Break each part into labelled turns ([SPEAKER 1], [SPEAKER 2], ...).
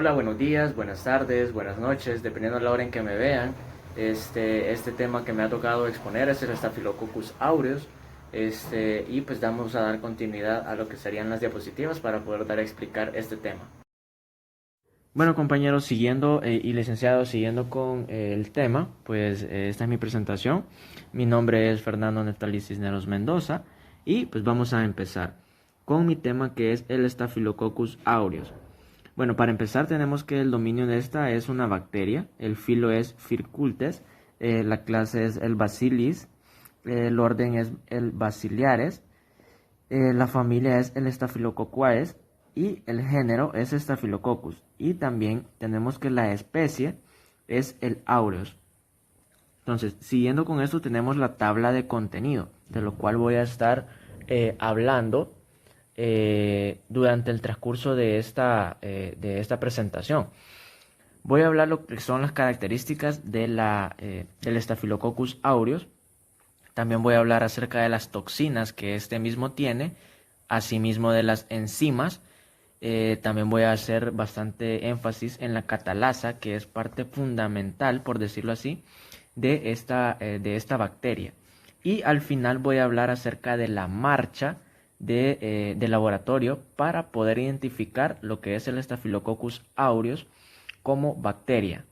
[SPEAKER 1] Hola, buenos días, buenas tardes, buenas noches, dependiendo de la hora en que me vean. Este tema que me ha tocado exponer es el Staphylococcus aureus. Y pues vamos a dar continuidad a lo que serían las diapositivas para poder dar a explicar este tema. Bueno, compañeros, siguiendo y licenciados, siguiendo con el tema, pues esta es mi presentación. Mi nombre es Fernando Neftalí Cisneros Mendoza y pues vamos a empezar con mi tema, que es el Staphylococcus aureus. Bueno, para empezar tenemos que el dominio de esta es una bacteria, el filo es Fircultes, la clase es el Bacillus, el orden es el Bacillares, la familia es el Staphylococcae y el género es Staphylococcus. Y también tenemos que la especie es el aureus. Entonces, siguiendo con esto tenemos la tabla de contenido, de lo cual voy a estar hablando durante el transcurso de esta presentación. Voy a hablar lo que son las características del Staphylococcus aureus. También voy a hablar acerca de las toxinas que este mismo tiene, asimismo de las enzimas. También voy a hacer bastante énfasis en la catalasa, que es parte fundamental, por decirlo así, de esta bacteria. Y al final voy a hablar acerca de la marcha de laboratorio para poder identificar lo que es el Staphylococcus aureus como bacteria.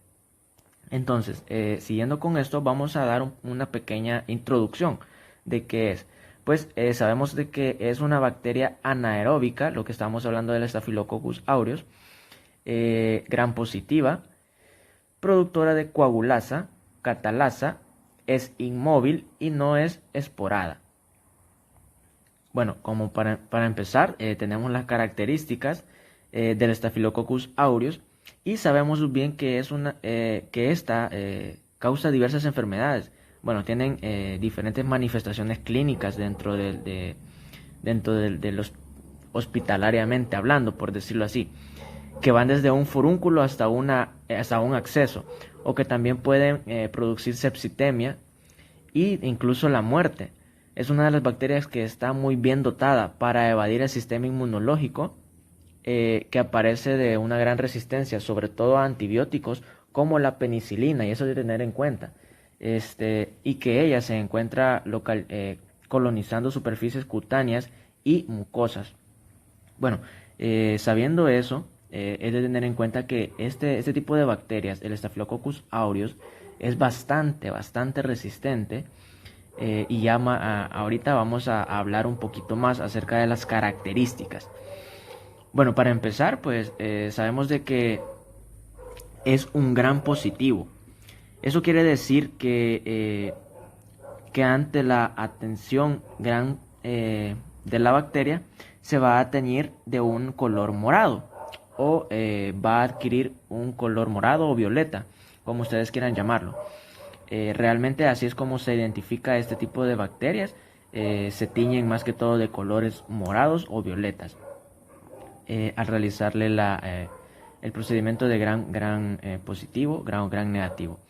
[SPEAKER 1] Entonces, siguiendo con esto, vamos a dar una pequeña introducción de qué es. Pues sabemos de que es una bacteria anaeróbica, lo que estamos hablando del Staphylococcus aureus, gram positiva, productora de coagulasa, catalasa, es inmóvil y no es esporada. Bueno, como para empezar, tenemos las características del Staphylococcus aureus y sabemos bien que que esta causa diversas enfermedades. Bueno, tienen diferentes manifestaciones clínicas dentro de los hospitalariamente hablando, por decirlo así, que van desde un furúnculo hasta un acceso, o que también pueden producir sepsitemia e incluso la muerte. Es una de las bacterias que está muy bien dotada para evadir el sistema inmunológico, que aparece de una gran resistencia, sobre todo a antibióticos como la penicilina, y eso de tener en cuenta. Y que ella se encuentra colonizando superficies cutáneas y mucosas. Bueno, sabiendo eso, es de tener en cuenta que este tipo de bacterias, el Staphylococcus aureus, es bastante resistente. Y ya ahorita vamos a hablar un poquito más acerca de las características. Bueno, para empezar, pues sabemos de que es un gran positivo. Eso quiere decir que ante la atención gran de la bacteria se va a teñir de un color morado o va a adquirir un color morado o violeta, como ustedes quieran llamarlo. Realmente así es como se identifica este tipo de bacterias. Se tiñen más que todo de colores morados o violetas al realizarle el procedimiento de gran positivo, gran negativo.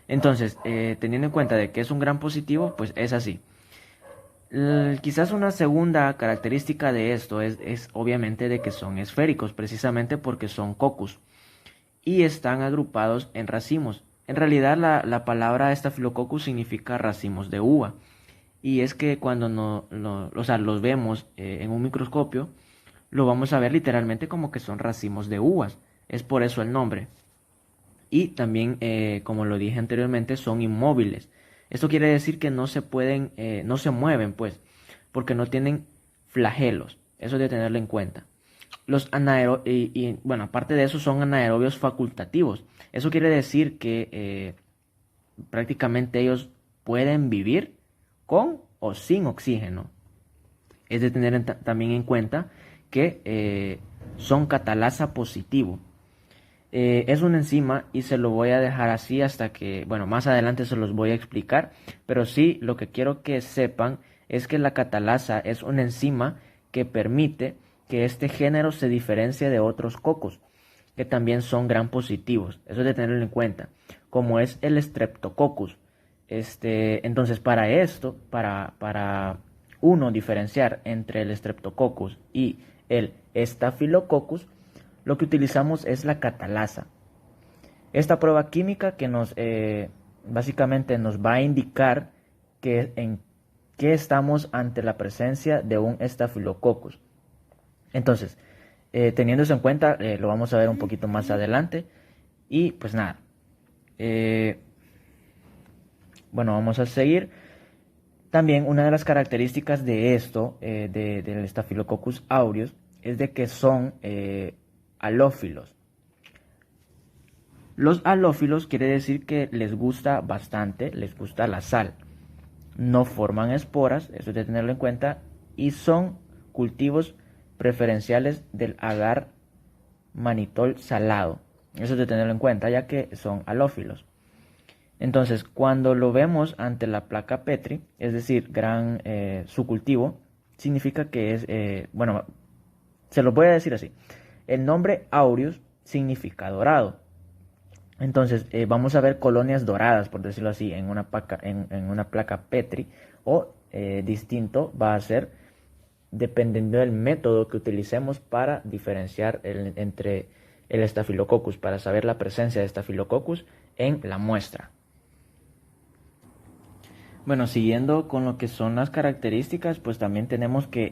[SPEAKER 1] Entonces, teniendo en cuenta de que es un gran positivo, pues es así. Quizás una segunda característica de esto es obviamente de que son esféricos, precisamente porque son cocos y están agrupados en racimos. En realidad la palabra Staphylococcus significa racimos de uva, y es que cuando los vemos en un microscopio, lo vamos a ver literalmente como que son racimos de uvas. Es por eso el nombre. Y también, como lo dije anteriormente, son inmóviles. Esto quiere decir que no se pueden, no se mueven, pues, porque no tienen flagelos. Eso de tenerlo en cuenta. Bueno, aparte de eso, son anaerobios facultativos. Eso quiere decir que prácticamente ellos pueden vivir con o sin oxígeno. Es de tener también en cuenta que son catalasa positivo. Es una enzima y se lo voy a dejar así hasta que, bueno, más adelante se los voy a explicar, pero sí lo que quiero que sepan es que la catalasa es una enzima que permite que este género se diferencie de otros cocos, que también son gram positivos. Eso es de tenerlo en cuenta, como es el Streptococcus. Entonces, para esto, para uno diferenciar entre el Streptococcus y el Staphylococcus, lo que utilizamos es la catalasa. Esta prueba química que básicamente nos va a indicar en qué estamos ante la presencia de un Staphylococcus. Entonces, teniendo eso en cuenta, lo vamos a ver un poquito más adelante. Y pues nada, bueno, vamos a seguir. También una de las características de esto, del Staphylococcus aureus, es de que son halófilos. Los halófilos quiere decir que les gusta bastante, les gusta la sal. No forman esporas, eso es de tenerlo en cuenta, y son cultivos preferenciales del agar manitol salado. Eso es de tenerlo en cuenta, ya que son halófilos. Entonces, cuando lo vemos ante la placa Petri, es decir, su cultivo, significa que es, bueno, se lo voy a decir así. El nombre aureus significa dorado. Entonces, vamos a ver colonias doradas, por decirlo así, en una placa Petri, o distinto va a ser dependiendo del método que utilicemos para diferenciar entre el Staphylococcus, para saber la presencia de Staphylococcus en la muestra. Bueno, siguiendo con lo que son las características, pues también tenemos que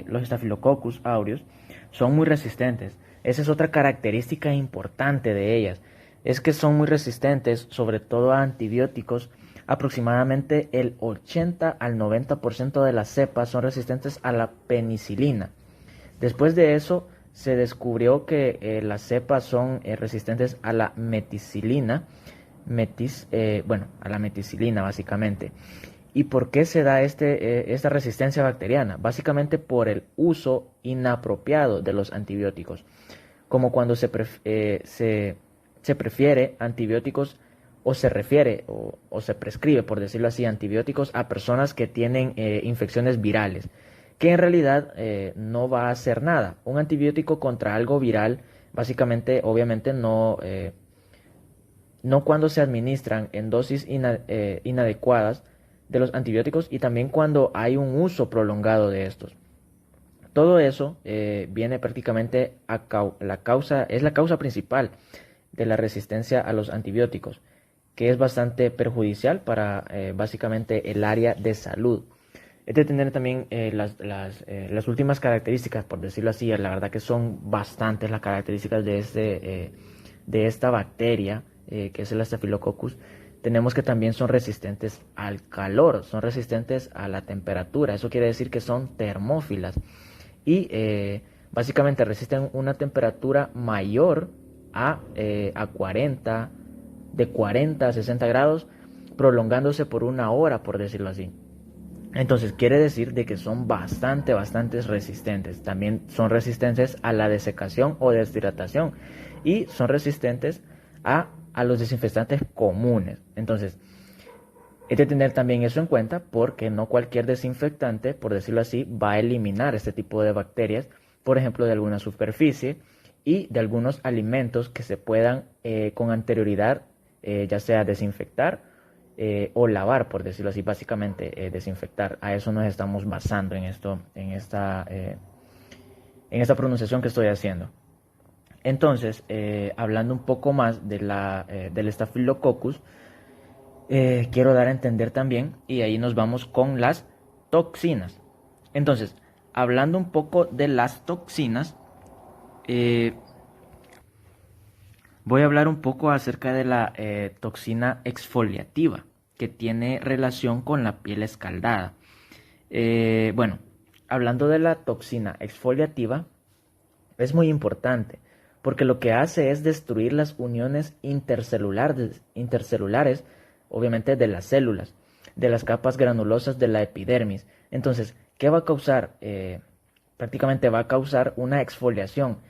[SPEAKER 1] los Staphylococcus aureus son muy resistentes. Esa es otra característica importante de ellas, es que son muy resistentes, sobre todo a antibióticos. Aproximadamente el 80 al 90% de las cepas son resistentes a la penicilina. Después de eso, se descubrió que las cepas son resistentes a la meticilina, a la meticilina básicamente. ¿Y por qué se da esta resistencia bacteriana? Básicamente por el uso inapropiado de los antibióticos, como cuando se prefiere antibióticos o se refiere o se prescribe, por decirlo así, antibióticos a personas que tienen infecciones virales, que en realidad no va a hacer nada. Un antibiótico contra algo viral, básicamente, obviamente no cuando se administran en dosis inadecuadas de los antibióticos, y también cuando hay un uso prolongado de estos. Todo eso viene prácticamente es la causa principal de la resistencia a los antibióticos, que es bastante perjudicial para básicamente el área de salud. Es de tener también las últimas características, por decirlo así. La verdad que son bastantes las características de esta bacteria, que es el Staphylococcus. Tenemos que también son resistentes al calor, son resistentes a la temperatura. Eso quiere decir que son termófilas y básicamente resisten una temperatura mayor a 40, de 40 a 60 grados, prolongándose por una hora, por decirlo así. Entonces quiere decir de que son bastante resistentes. También son resistentes a la desecación o deshidratación, y son resistentes a los desinfectantes comunes. Entonces hay que tener también eso en cuenta, porque no cualquier desinfectante, por decirlo así, va a eliminar este tipo de bacterias, por ejemplo, de alguna superficie y de algunos alimentos que se puedan con anterioridad ya sea desinfectar o lavar, por decirlo así, básicamente desinfectar. A eso nos estamos basando en esta pronunciación que estoy haciendo. Entonces, hablando un poco más del Staphylococcus, quiero dar a entender también, y ahí nos vamos con las toxinas. Entonces, hablando un poco de las toxinas, voy a hablar un poco acerca de la toxina exfoliativa, que tiene relación con la piel escaldada. Bueno, hablando de la toxina exfoliativa, es muy importante, porque lo que hace es destruir las uniones intercelulares, obviamente de las células, de las capas granulosas de la epidermis. Entonces, ¿qué va a causar? Prácticamente va a causar una exfoliación.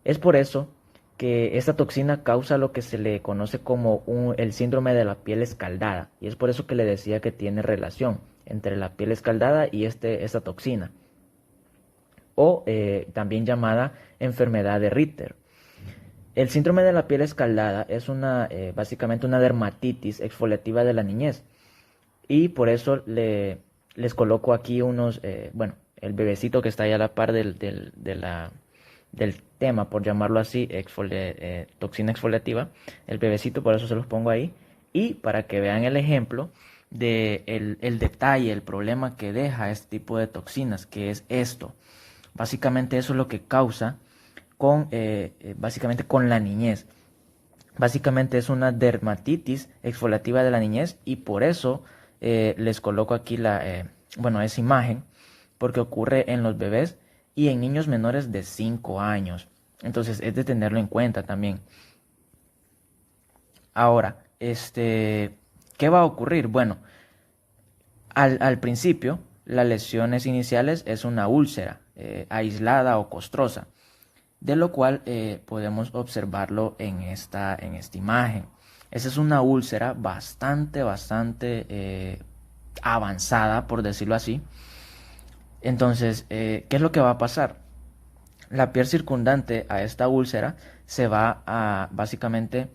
[SPEAKER 1] Es por eso que esta toxina causa lo que se le conoce como el síndrome de la piel escaldada, y es por eso que le decía que tiene relación entre la piel escaldada y esta toxina, o también llamada enfermedad de Ritter. El síndrome de la piel escaldada es básicamente una dermatitis exfoliativa de la niñez, y por eso les coloco aquí el bebecito que está ahí a la par de del tema, por llamarlo así, toxina exfoliativa, el bebecito, por eso se los pongo ahí, y para que vean el ejemplo de el detalle, el problema que deja este tipo de toxinas, que es esto. Básicamente eso es lo que causa básicamente con la niñez. Básicamente es una dermatitis exfoliativa de la niñez y por eso les coloco aquí esa imagen, porque ocurre en los bebés y en niños menores de 5 años. Entonces es de tenerlo en cuenta también. Ahora, ¿qué va a ocurrir? Bueno, al principio, las lesiones iniciales es una úlcera aislada o costrosa, de lo cual podemos observarlo en esta imagen. Esa es una úlcera bastante avanzada, por decirlo así. Entonces, ¿qué es lo que va a pasar? La piel circundante a esta úlcera se va a básicamente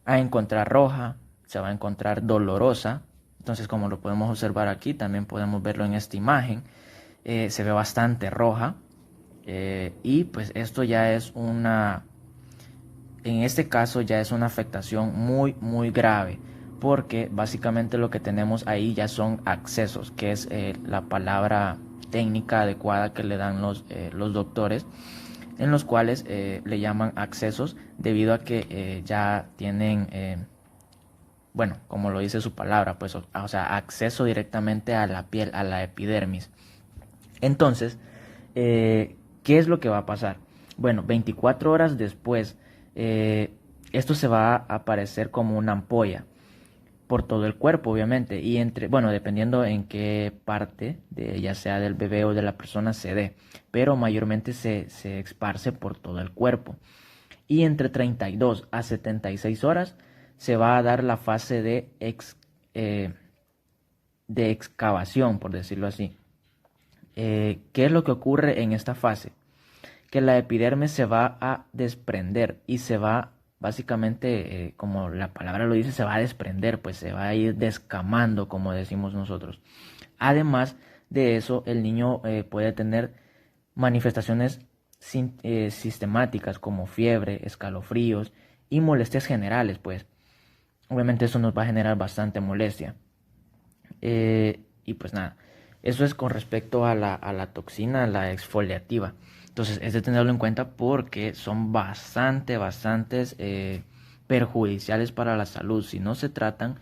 [SPEAKER 1] a encontrar roja, se va a encontrar dolorosa. Entonces, como lo podemos observar aquí, también podemos verlo en esta imagen, se ve bastante roja. Y pues esto ya es en este caso ya es una afectación muy grave, porque básicamente lo que tenemos ahí ya son accesos, que es la palabra técnica adecuada que le dan los doctores, en los cuales le llaman accesos debido a que ya tienen, bueno, como lo dice su palabra, pues, o sea, acceso directamente a la piel, a la epidermis. Entonces, ¿qué es lo que va a pasar? Bueno, 24 horas después, esto se va a aparecer como una ampolla por todo el cuerpo, obviamente, y bueno, dependiendo en qué parte, ya sea del bebé o de la persona, se dé, pero mayormente se esparce por todo el cuerpo. Y entre 32 a 76 horas se va a dar la fase de excavación, por decirlo así. ¿Qué es lo que ocurre en esta fase? Que la epidermis se va a desprender y se va básicamente, como la palabra lo dice, se va a desprender, pues se va a ir descamando, como decimos nosotros. Además de eso, el niño puede tener manifestaciones sistemáticas como fiebre, escalofríos y molestias generales, pues obviamente eso nos va a generar bastante molestia. Y pues nada, eso es con respecto a la toxina, la exfoliativa. Entonces es de tenerlo en cuenta porque son bastantes perjudiciales para la salud. Si no se tratan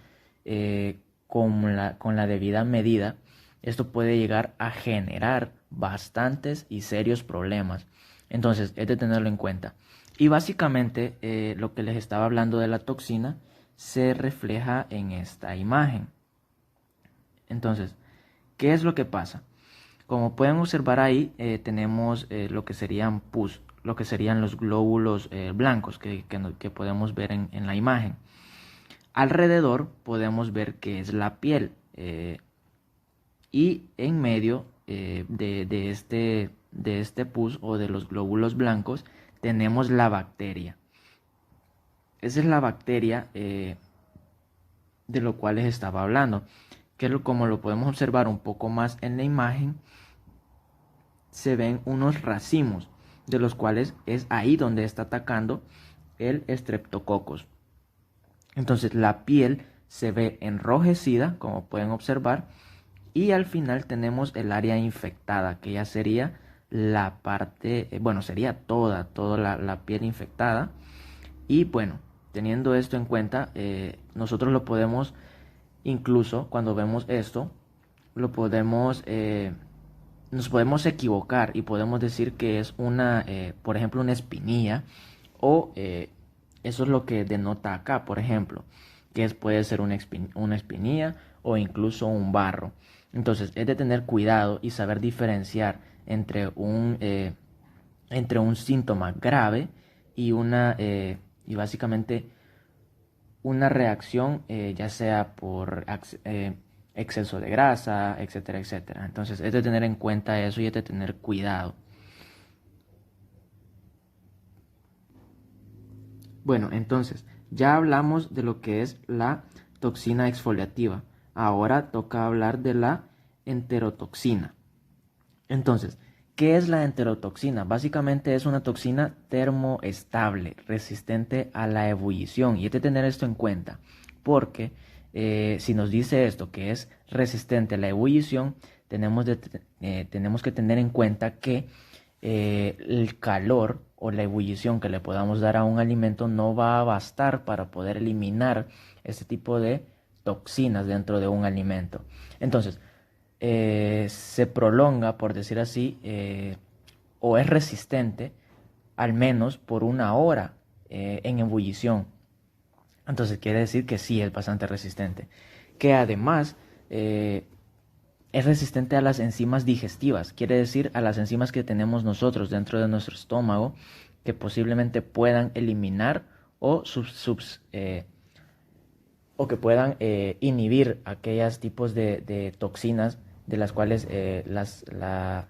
[SPEAKER 1] con la debida medida, esto puede llegar a generar bastantes y serios problemas. Entonces es de tenerlo en cuenta. Y básicamente lo que les estaba hablando de la toxina se refleja en esta imagen. Entonces, ¿qué es lo que pasa? Como pueden observar ahí, tenemos lo que serían pus, lo que serían los glóbulos blancos que podemos ver en la imagen. Alrededor podemos ver que es la piel y en medio de este pus o de los glóbulos blancos tenemos la bacteria. Esa es la bacteria de lo cual les estaba hablando, que como lo podemos observar un poco más en la imagen, se ven unos racimos, de los cuales es ahí donde está atacando el Streptococcus. Entonces la piel se ve enrojecida, como pueden observar, y al final tenemos el área infectada, que ya sería la parte, bueno, sería toda la piel infectada. Y bueno, teniendo esto en cuenta, nosotros lo podemos, incluso cuando vemos esto, nos podemos equivocar y podemos decir que es por ejemplo, una espinilla, o eso es lo que denota acá, por ejemplo, que puede ser una espinilla o incluso un barro. Entonces es de tener cuidado y saber diferenciar entre un síntoma grave y y básicamente una reacción, ya sea por exceso de grasa, etcétera, etcétera. Entonces es de tener en cuenta eso y es de tener cuidado. Bueno, entonces ya hablamos de lo que es la toxina exfoliativa. Ahora toca hablar de la enterotoxina. Entonces, ¿Qué es la enterotoxina? Básicamente es una toxina termoestable, resistente a la ebullición. Y hay que tener esto en cuenta, porque si nos dice esto, que es resistente a la ebullición, tenemos que tener en cuenta que el calor o la ebullición que le podamos dar a un alimento no va a bastar para poder eliminar este tipo de toxinas dentro de un alimento. Entonces, se prolonga, por decir así, o es resistente al menos por una hora en ebullición. Entonces quiere decir que sí es bastante resistente. Que además es resistente a las enzimas digestivas, quiere decir a las enzimas que tenemos nosotros dentro de nuestro estómago que posiblemente puedan eliminar o o que puedan inhibir aquellos tipos de toxinas de las cuales la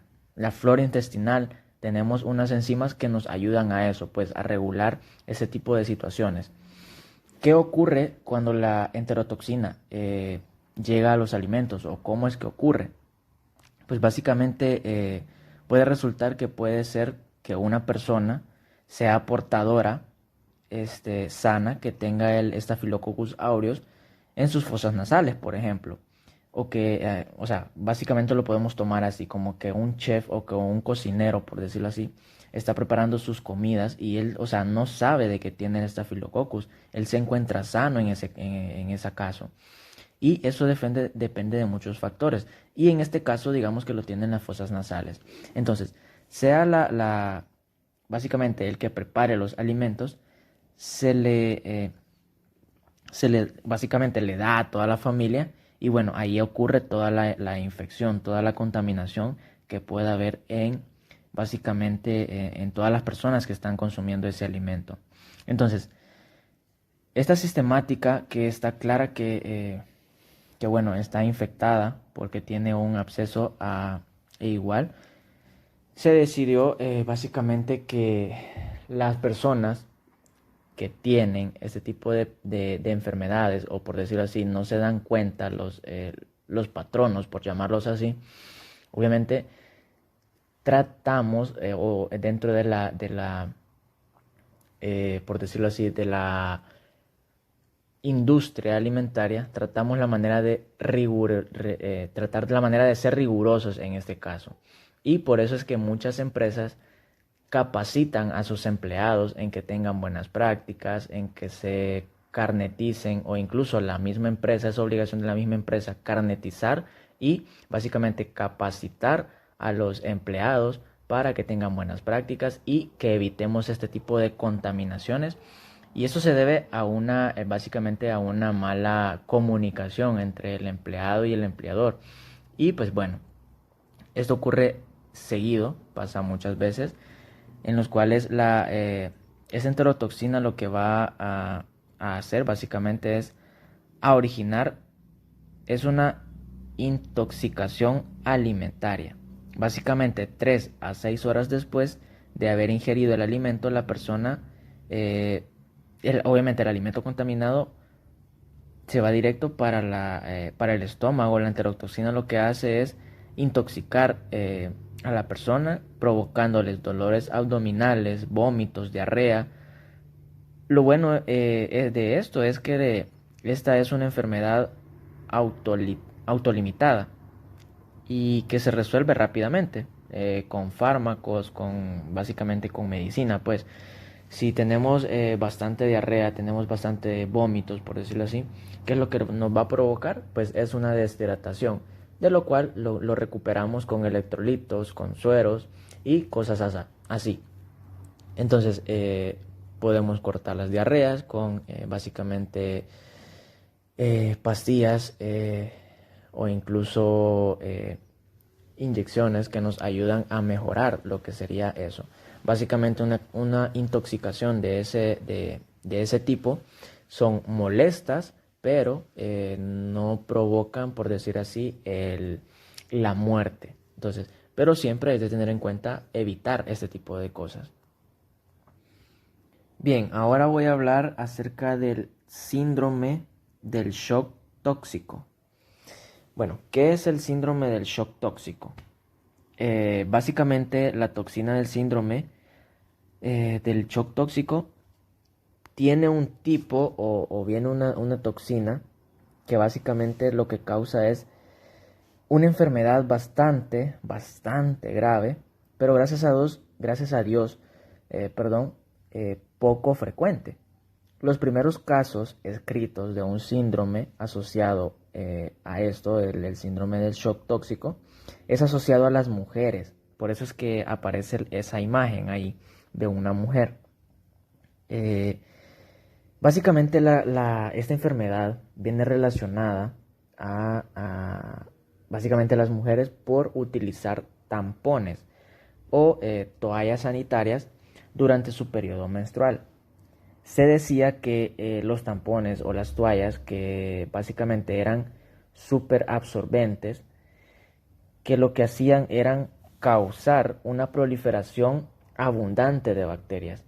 [SPEAKER 1] flora intestinal tenemos unas enzimas que nos ayudan a eso, pues a regular ese tipo de situaciones. ¿Qué ocurre cuando la enterotoxina llega a los alimentos o cómo es que ocurre? Pues básicamente puede resultar que puede ser que una persona sea portadora sana, que tenga el Staphylococcus aureus en sus fosas nasales, por ejemplo. O que, o sea, básicamente lo podemos tomar así, como que un chef o que un cocinero, por decirlo así, está preparando sus comidas y él, o sea, no sabe de que tiene el Staphylococcus. Él se encuentra sano en ese caso. Y eso depende de muchos factores. Y en este caso, digamos que lo tiene en las fosas nasales. Entonces, sea básicamente el que prepare los alimentos, se le, eh, básicamente le da a toda la familia y bueno, ahí ocurre toda la infección, toda la contaminación que pueda haber básicamente en todas las personas que están consumiendo ese alimento. Entonces, esta sistemática que está clara que bueno, está infectada porque tiene un absceso e igual, se decidió básicamente que las personas que tienen este tipo de enfermedades, o por decirlo así, no se dan cuenta los patronos, por llamarlos así, obviamente tratamos, o dentro por decirlo así, de la industria alimentaria, tratamos la manera tratar la manera de ser rigurosos en este caso. Y por eso es que muchas empresas capacitan a sus empleados en que tengan buenas prácticas, en que se carneticen, o incluso la misma empresa, es obligación de la misma empresa carnetizar y básicamente capacitar a los empleados para que tengan buenas prácticas y que evitemos este tipo de contaminaciones. Y eso se debe a básicamente a una mala comunicación entre el empleado y el empleador. Y pues bueno, esto ocurre seguido, pasa muchas veces, en los cuales esa enterotoxina lo que va a hacer básicamente es a originar, es una intoxicación alimentaria. Básicamente 3 a 6 horas después de haber ingerido el alimento, la persona, obviamente el alimento contaminado se va directo para el estómago. La enterotoxina lo que hace es intoxicar a la persona, provocándoles dolores abdominales, vómitos, diarrea. Lo bueno de esto es que esta es una enfermedad autolimitada y que se resuelve rápidamente con fármacos, básicamente con medicina. Pues si tenemos bastante diarrea, tenemos bastante vómitos, por decirlo así, ¿qué es lo que nos va a provocar? Pues es una deshidratación, de lo cual lo recuperamos con electrolitos, con sueros y cosas así. Entonces podemos cortar las diarreas con básicamente pastillas o incluso inyecciones que nos ayudan a mejorar lo que sería eso. Básicamente una intoxicación de ese tipo son molestas, pero no provocan, por decir así, la muerte. Entonces, pero siempre hay que tener en cuenta evitar este tipo de cosas. Bien, ahora voy a hablar acerca del síndrome del shock tóxico. Bueno, ¿qué es el síndrome del shock tóxico? Básicamente la toxina del síndrome del shock tóxico tiene un tipo o bien una toxina que básicamente lo que causa es una enfermedad bastante grave, pero gracias a Dios, poco frecuente. Los primeros casos escritos de un síndrome asociado a esto, el síndrome del shock tóxico, es asociado a las mujeres. Por eso es que aparece esa imagen ahí de una mujer. Eh, Básicamente esta enfermedad viene relacionada a básicamente las mujeres por utilizar tampones o toallas sanitarias durante su periodo menstrual. Se decía que los tampones o las toallas, que básicamente eran súper absorbentes, que lo que hacían eran causar una proliferación abundante de bacterias,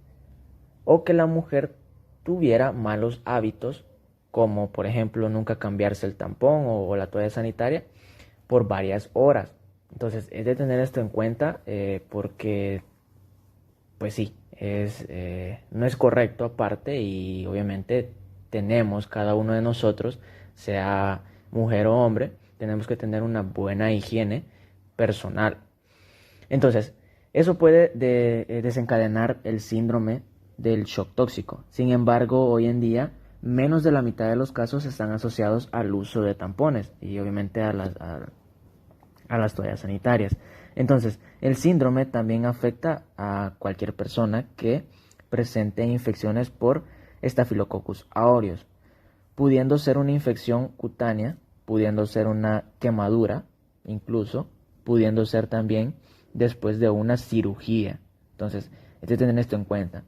[SPEAKER 1] o que la mujer tuviera malos hábitos, como por ejemplo nunca cambiarse el tampón o la toalla sanitaria por varias horas. Entonces es de tener esto en cuenta porque pues sí, no es correcto aparte, y obviamente tenemos cada uno de nosotros, sea mujer o hombre, tenemos que tener una buena higiene personal. Entonces, eso puede desencadenar el síndrome del shock tóxico. Sin embargo, hoy en día, menos de la mitad de los casos están asociados al uso de tampones y obviamente a las toallas sanitarias. Entonces, el síndrome también afecta a cualquier persona que presente infecciones por Staphylococcus aureus, pudiendo ser una infección cutánea, pudiendo ser una quemadura, incluso, pudiendo ser también después de una cirugía. Entonces, hay que tener esto en cuenta.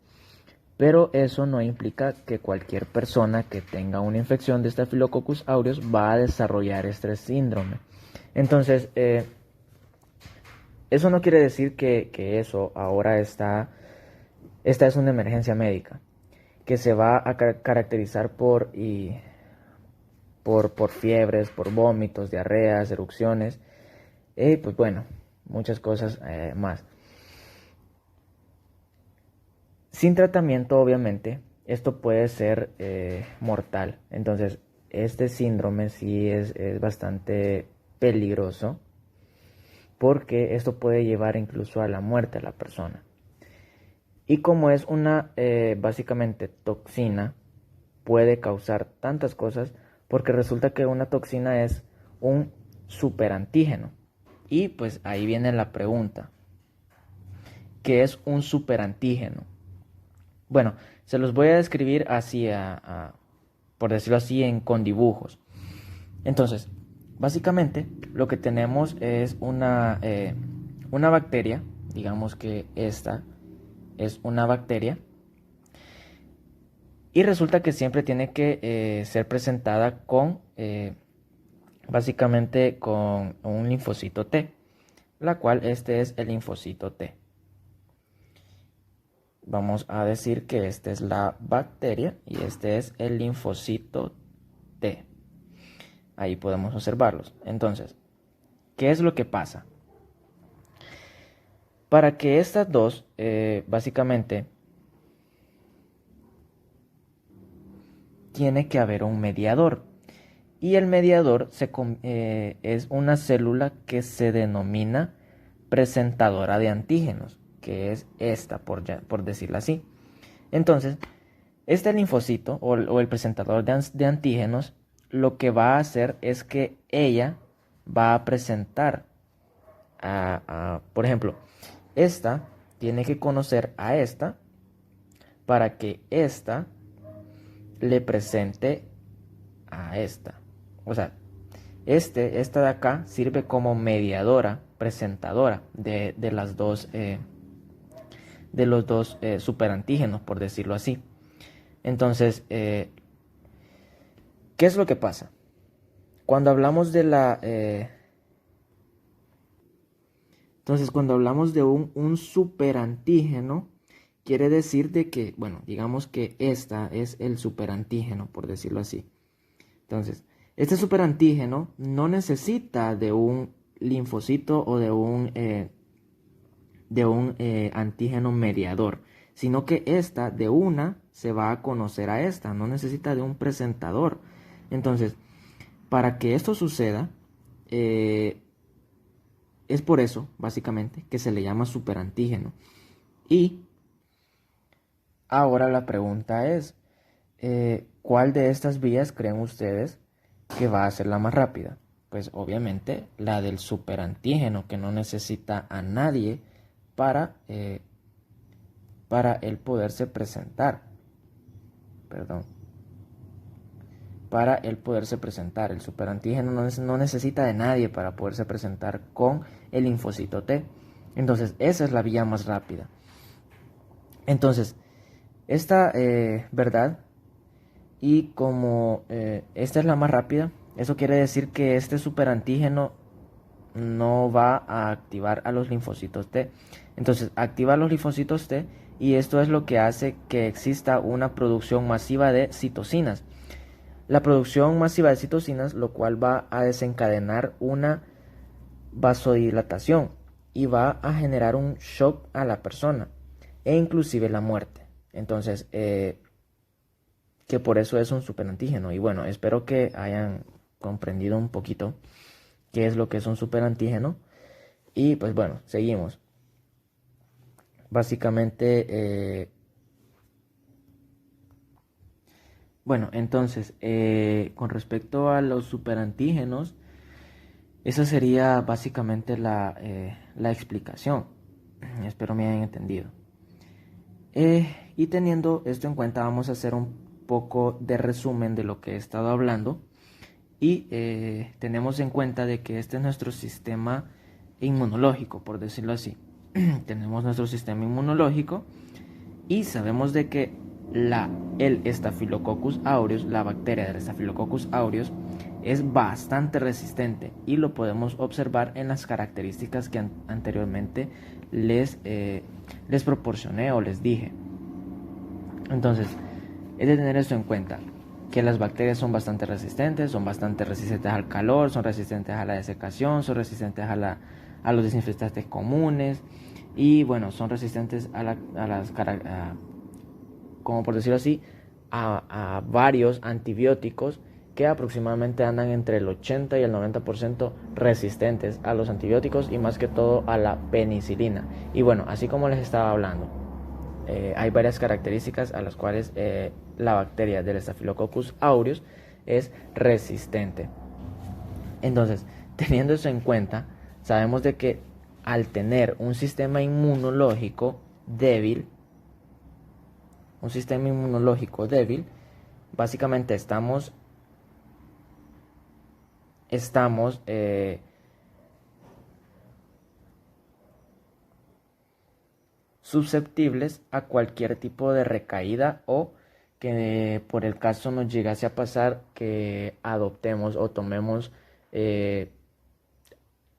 [SPEAKER 1] Pero eso no implica que cualquier persona que tenga una infección de Staphylococcus aureus va a desarrollar este síndrome. Entonces, eso no quiere decir que eso ahora esta es una emergencia médica, que se va a caracterizar por fiebres, por vómitos, diarreas, erupciones, y pues bueno, muchas cosas más. Sin tratamiento, obviamente, esto puede ser mortal. Entonces, este síndrome sí es bastante peligroso, porque esto puede llevar incluso a la muerte de la persona. Y como es una básicamente toxina, puede causar tantas cosas, porque resulta que una toxina es un superantígeno. Y pues ahí viene la pregunta: ¿qué es un superantígeno? Bueno, se los voy a describir así, por decirlo así, con dibujos. Entonces, básicamente lo que tenemos es una bacteria. Digamos que esta es una bacteria, y resulta que siempre tiene que ser presentada con básicamente con un linfocito T, la cual este es el linfocito T. Vamos a decir que esta es la bacteria y este es el linfocito T. Ahí podemos observarlos. Entonces, ¿qué es lo que pasa? Para que estas dos, básicamente, tiene que haber un mediador. Y el mediador es una célula que se denomina presentadora de antígenos, que es esta, por decirlo así. Entonces, este linfocito o el presentador de antígenos, lo que va a hacer es que ella va a presentar por ejemplo, esta tiene que conocer a esta para que esta le presente a esta. O sea, esta de acá sirve como mediadora, presentadora de las dos, de los dos superantígenos, por decirlo así. Entonces, ¿qué es lo que pasa? Cuando hablamos de cuando hablamos de un superantígeno, quiere decir de que, bueno, digamos que esta es el superantígeno, por decirlo así. Entonces, este superantígeno no necesita de un linfocito o de un antígeno mediador, sino que esta de una se va a conocer a esta, no necesita de un presentador. Entonces, para que esto suceda, es por eso, básicamente, que se le llama superantígeno. Y ahora la pregunta es, ¿cuál de estas vías creen ustedes que va a ser la más rápida? Pues obviamente la del superantígeno, que no necesita a nadie para él poderse presentar. Perdón. Para él poderse presentar. El superantígeno no necesita de nadie para poderse presentar con el linfocito T. Entonces, esa es la vía más rápida. Entonces, esta verdad, y como esta es la más rápida, eso quiere decir que este superantígeno no va a activar a los linfocitos T. Entonces, activa los linfocitos T y esto es lo que hace que exista una producción masiva de citocinas. La producción masiva de citocinas, lo cual va a desencadenar una vasodilatación y va a generar un shock a la persona e inclusive la muerte. Entonces, que por eso es un superantígeno. Y bueno, espero que hayan comprendido un poquito qué es lo que es un superantígeno. Y pues bueno, seguimos. Básicamente, bueno, entonces, con respecto a los superantígenos, esa sería básicamente la explicación. Espero me hayan entendido. Y teniendo esto en cuenta, vamos a hacer un poco de resumen de lo que he estado hablando. Y tenemos en cuenta de que este es nuestro sistema inmunológico, por decirlo así. Tenemos nuestro sistema inmunológico y sabemos de que el Staphylococcus aureus, la bacteria del Staphylococcus aureus, es bastante resistente y lo podemos observar en las características que anteriormente les proporcioné o les dije. Entonces, es de tener esto en cuenta, que las bacterias son bastante resistentes al calor, son resistentes a la desecación, son resistentes a los desinfectantes comunes y bueno, son resistentes como por decirlo así, a varios antibióticos que aproximadamente andan entre el 80 y el 90% resistentes a los antibióticos y más que todo a la penicilina. Y bueno, así como les estaba hablando, hay varias características a las cuales la bacteria del Staphylococcus aureus es resistente. Entonces, teniendo eso en cuenta, sabemos de que al tener un sistema inmunológico débil, básicamente estamos susceptibles a cualquier tipo de recaída o que por el caso nos llegase a pasar que adoptemos o tomemos,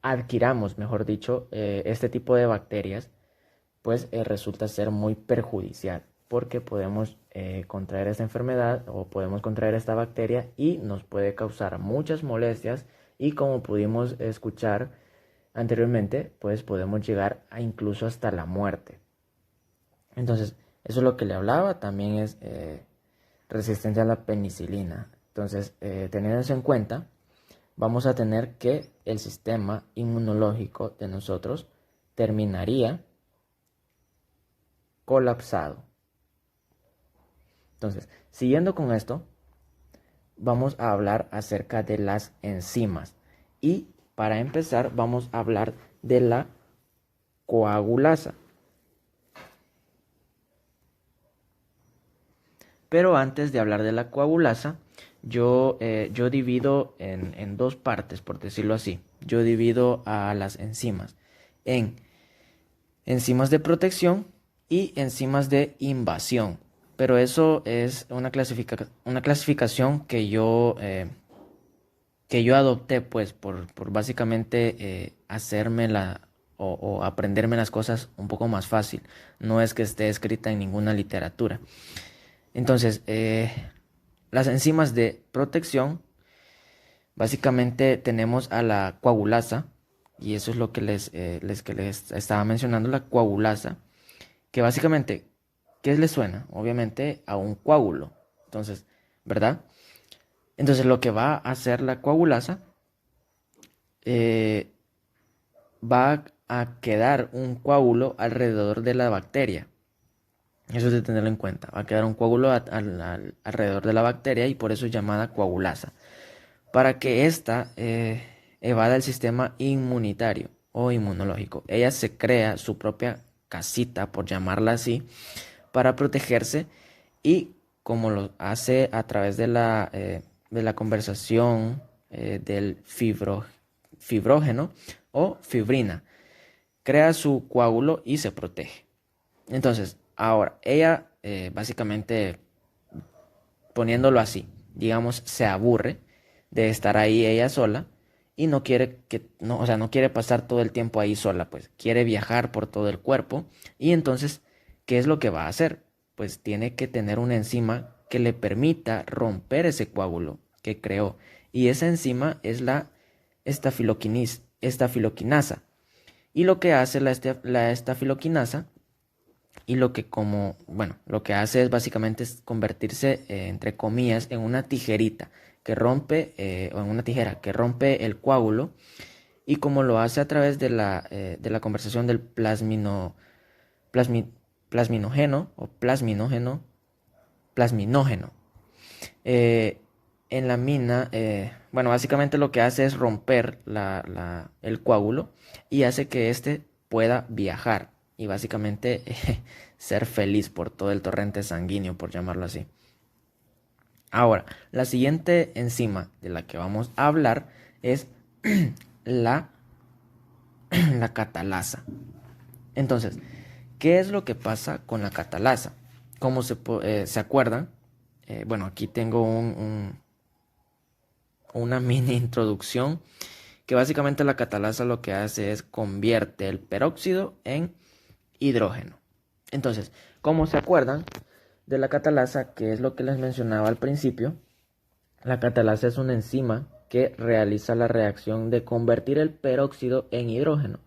[SPEAKER 1] adquiramos, mejor dicho, este tipo de bacterias, pues resulta ser muy perjudicial porque podemos contraer esta enfermedad o podemos contraer esta bacteria y nos puede causar muchas molestias y como pudimos escuchar anteriormente, pues podemos llegar a incluso hasta la muerte. Entonces, eso es lo que le hablaba, también es resistencia a la penicilina. Entonces, teniendo eso en cuenta, vamos a tener que el sistema inmunológico de nosotros terminaría colapsado. Entonces, siguiendo con esto, vamos a hablar acerca de las enzimas. Y para empezar, vamos a hablar de la coagulasa. Pero antes de hablar de la coagulasa, yo divido en dos partes, por decirlo así. Yo divido a las enzimas en enzimas de protección y enzimas de invasión. Pero eso es una clasificación que yo adopté pues por básicamente hacérmela o aprenderme las cosas un poco más fácil. No es que esté escrita en ninguna literatura. Entonces, las enzimas de protección, básicamente tenemos a la coagulasa, y eso es lo que que les estaba mencionando, la coagulasa, que básicamente, ¿qué les suena? Obviamente a un coágulo. Entonces, ¿verdad? Entonces lo que va a hacer la coagulasa, eh, va a quedar un coágulo alrededor de la bacteria. Eso es de tenerlo en cuenta. Va a quedar un coágulo alrededor de la bacteria y por eso es llamada coagulasa. Para que ésta evada el sistema inmunitario o inmunológico. Ella se crea su propia casita, por llamarla así, para protegerse y como lo hace a través de la conversación del fibrógeno o fibrina, crea su coágulo y se protege. Entonces, ahora, ella básicamente, poniéndolo así, digamos, se aburre de estar ahí ella sola y no quiere no, o sea, no quiere pasar todo el tiempo ahí sola, pues quiere viajar por todo el cuerpo y entonces, ¿qué es lo que va a hacer? Pues tiene que tener una enzima que le permita romper ese coágulo que creó y esa enzima es la estafiloquinasa. Y lo que hace la estafiloquinasa y lo que hace es básicamente es convertirse, entre comillas, en una tijerita que rompe, o en una tijera que rompe el coágulo. Y como lo hace a través de la conversación del plasmi- plasminógeno o plasminógeno. Eh, en la mina, bueno, básicamente lo que hace es romper el coágulo y hace que éste pueda viajar y básicamente ser feliz por todo el torrente sanguíneo, por llamarlo así. Ahora, la siguiente enzima de la que vamos a hablar es la, la catalasa. Entonces, ¿qué es lo que pasa con la catalasa? Como se acuerdan, bueno, aquí tengo una mini introducción que básicamente la catalasa lo que hace es convierte el peróxido en hidrógeno. Entonces, como se acuerdan de la catalasa, que es lo que les mencionaba al principio, la catalasa es una enzima que realiza la reacción de convertir el peróxido en hidrógeno,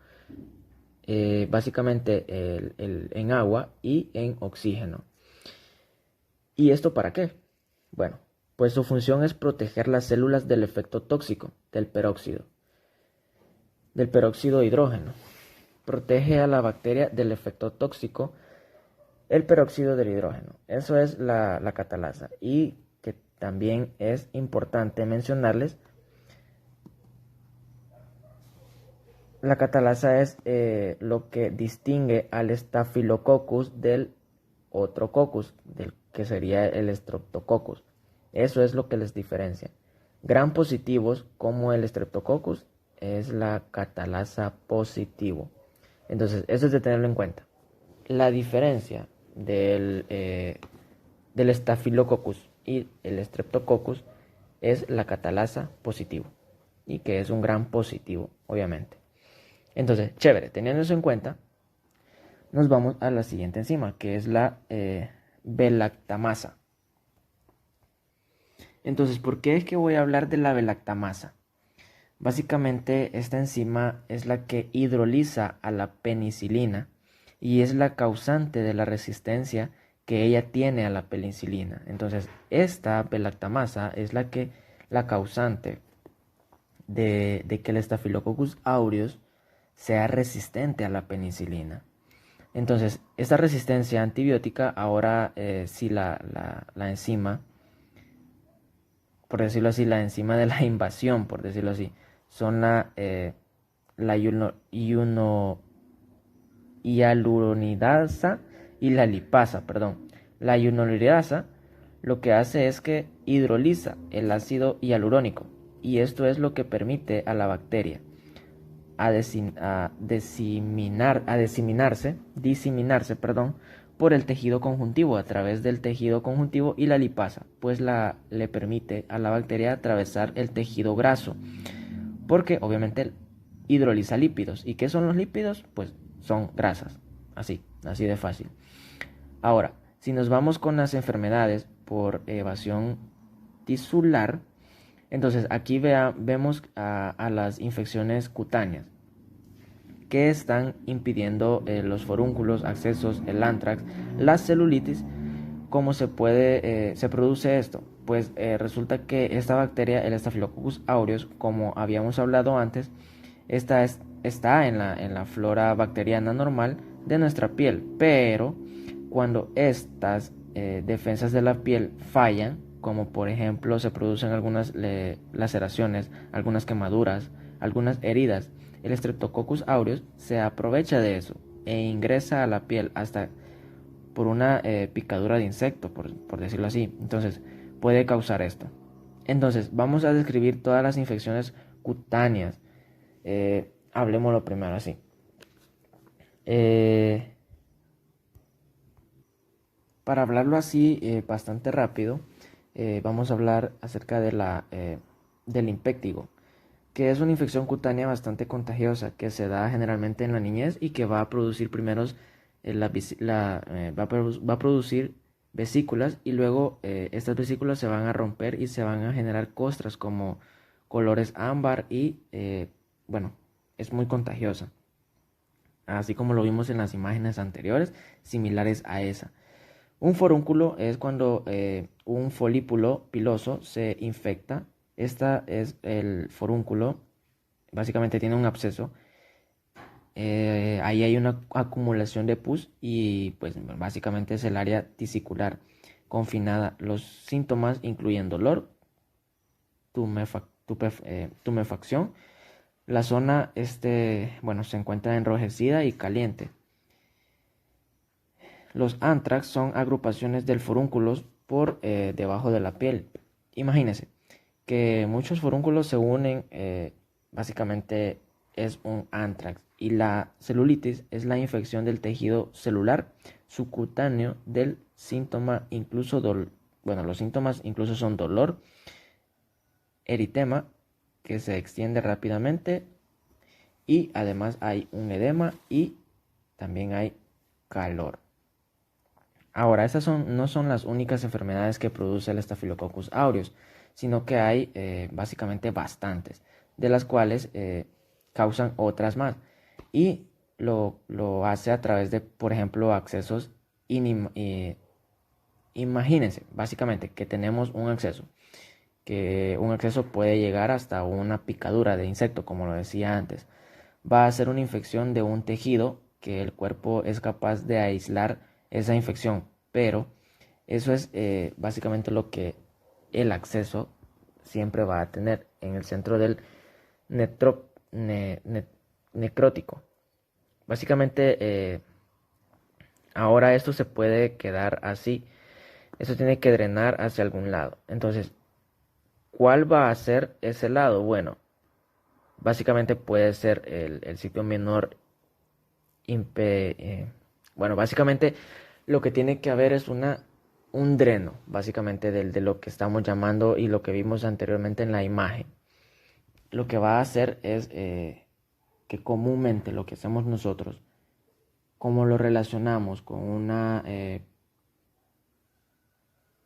[SPEAKER 1] básicamente en agua y en oxígeno. ¿Y esto para qué? Bueno, pues su función es proteger las células del efecto tóxico del peróxido de hidrógeno. Protege a la bacteria del efecto tóxico, el peróxido del hidrógeno. Eso es la catalasa. Y que también es importante mencionarles, la catalasa es lo que distingue al Staphylococcus del otro coccus, del que sería el Streptococcus. Eso es lo que les diferencia. Gram positivos como el Streptococcus es la catalasa positivo. Entonces, eso es de tenerlo en cuenta. La diferencia del Staphylococcus y el Streptococcus es la catalasa positivo y que es un gran positivo, obviamente. Entonces, chévere, teniendo eso en cuenta, nos vamos a la siguiente enzima, que es la belactamasa. Entonces, ¿por qué es que voy a hablar de la belactamasa? Básicamente, esta enzima es la que hidroliza a la penicilina y es la causante de la resistencia que ella tiene a la penicilina. Entonces, esta belactamasa es la causante de que el Staphylococcus aureus sea resistente a la penicilina. Entonces, esta resistencia antibiótica, ahora si la enzima, por decirlo así, la enzima de la invasión, por decirlo así, son la hialuronidasa y la lipasa, perdón. La hialuronidasa lo que hace es que hidroliza el ácido hialurónico y esto es lo que permite a la bacteria diseminarse, perdón, por el tejido conjuntivo a través del tejido conjuntivo y la lipasa, pues le permite a la bacteria atravesar el tejido graso, porque obviamente hidroliza lípidos. ¿Y qué son los lípidos? Pues son grasas, así de fácil. Ahora, si nos vamos con las enfermedades por evasión tisular, entonces aquí vemos a las infecciones cutáneas. que están impidiendo los forúnculos, accesos, el anthrax, la celulitis. ¿Cómo se produce esto? Pues resulta que esta bacteria, el Staphylococcus aureus, como habíamos hablado antes, está en la flora bacteriana normal de nuestra piel, pero cuando estas defensas de la piel fallan, como por ejemplo se producen algunas laceraciones, algunas quemaduras, algunas heridas, el Streptococcus aureus se aprovecha de eso e ingresa a la piel hasta por una picadura de insecto, por decirlo así. Entonces puede causar esto. Entonces vamos a describir todas las infecciones cutáneas. Hablemoslo primero así. Para hablarlo así bastante rápido, vamos a hablar acerca del impéctigo, que es una infección cutánea bastante contagiosa que se da generalmente en la niñez y que va a producir primeros va a producir vesículas, y luego estas vesículas se van a romper y se van a generar costras como colores ámbar y bueno, es muy contagiosa, así como lo vimos en las imágenes anteriores similares a esa. Un forúnculo es cuando un folículo piloso se infecta. Esta es el forúnculo, básicamente tiene un absceso. Ahí hay una acumulación de pus y pues básicamente es el área tisicular confinada. Los síntomas incluyen dolor, tumefacción. La zona se encuentra enrojecida y caliente. Los anthrax son agrupaciones del forúnculos por debajo de la piel. Imagínense que muchos forúnculos se unen, básicamente es un anthrax. Y la celulitis es la infección del tejido celular subcutáneo del síntoma, los síntomas incluso son dolor, eritema que se extiende rápidamente, y además hay un edema y también hay calor. Ahora, estas no son las únicas enfermedades que produce el Staphylococcus aureus, sino que hay básicamente bastantes, de las cuales causan otras más. Y lo hace a través de, por ejemplo, accesos. Imagínense, básicamente, que tenemos un acceso. Que un acceso puede llegar hasta una picadura de insecto, como lo decía antes. Va a ser una infección de un tejido que el cuerpo es capaz de aislar esa infección. Pero eso es básicamente lo que el acceso siempre va a tener en el centro del necrótico. Básicamente, ahora esto se puede quedar así. Esto tiene que drenar hacia algún lado. Entonces, ¿cuál va a ser ese lado? Bueno, básicamente puede ser el sitio menor. Básicamente lo que tiene que haber es un dreno, básicamente de lo que estamos llamando y lo que vimos anteriormente en la imagen. Lo que va a hacer es que comúnmente lo que hacemos nosotros, como lo relacionamos con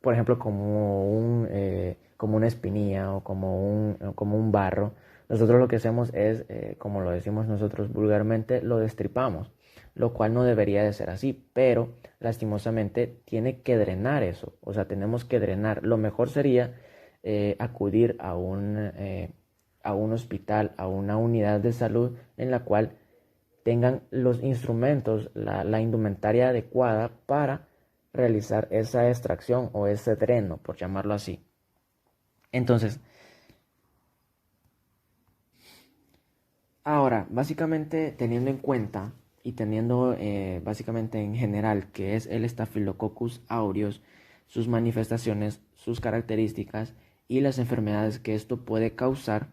[SPEAKER 1] por ejemplo, como una espinilla o como un barro, nosotros lo que hacemos es, como lo decimos nosotros vulgarmente, lo destripamos, lo cual no debería de ser así, pero lastimosamente tiene que drenar eso, o sea, tenemos que drenar. Lo mejor sería acudir a un hospital, a una unidad de salud en la cual tengan los instrumentos, la indumentaria adecuada para realizar esa extracción o ese dreno, por llamarlo así. Entonces, ahora, básicamente teniendo en cuenta y teniendo básicamente en general que es el Staphylococcus aureus, sus manifestaciones, sus características y las enfermedades que esto puede causar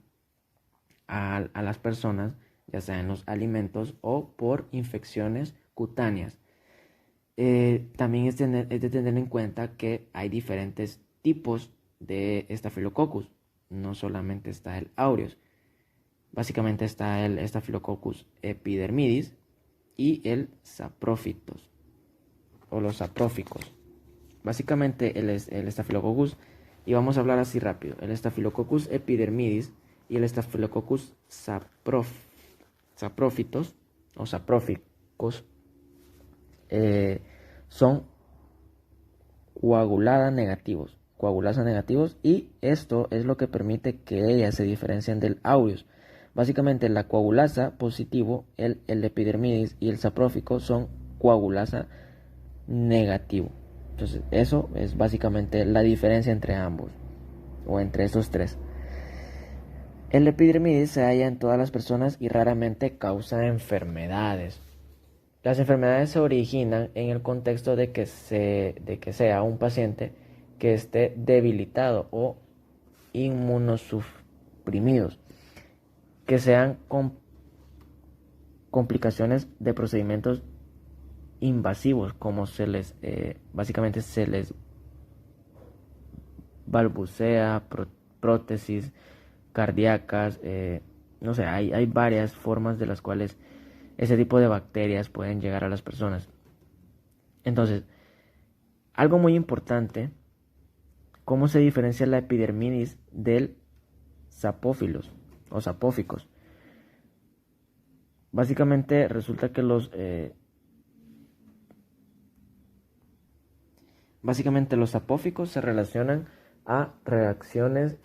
[SPEAKER 1] a las personas, ya sea en los alimentos o por infecciones cutáneas. También es de tener en cuenta que hay diferentes tipos de Staphylococcus. No solamente está el aureus. Básicamente está el Staphylococcus epidermidis y el saprófitos o los sapróficos. Básicamente el Staphylococcus, y vamos a hablar así rápido, el Staphylococcus epidermidis y el Staphylococcus saprófitos o sapróficos son coagulasa negativos, y esto es lo que permite que ellas se diferencien del aureus. Básicamente la coagulasa positivo, el epidermidis y el saprófico son coagulasa negativo. Entonces eso es básicamente la diferencia entre ambos, o entre estos tres. El epidermidis se halla en todas las personas y raramente causa enfermedades. Las enfermedades se originan en el contexto de que sea un paciente que esté debilitado o inmunosuprimidos, que sean complicaciones de procedimientos invasivos, como básicamente se les balbucea, prótesis cardíacas, no sé, hay varias formas de las cuales ese tipo de bacterias pueden llegar a las personas. Entonces, algo muy importante, ¿cómo se diferencia la epidermidis del sapófilos o sapóficos? Básicamente resulta que los sapóficos se relacionan a reacciones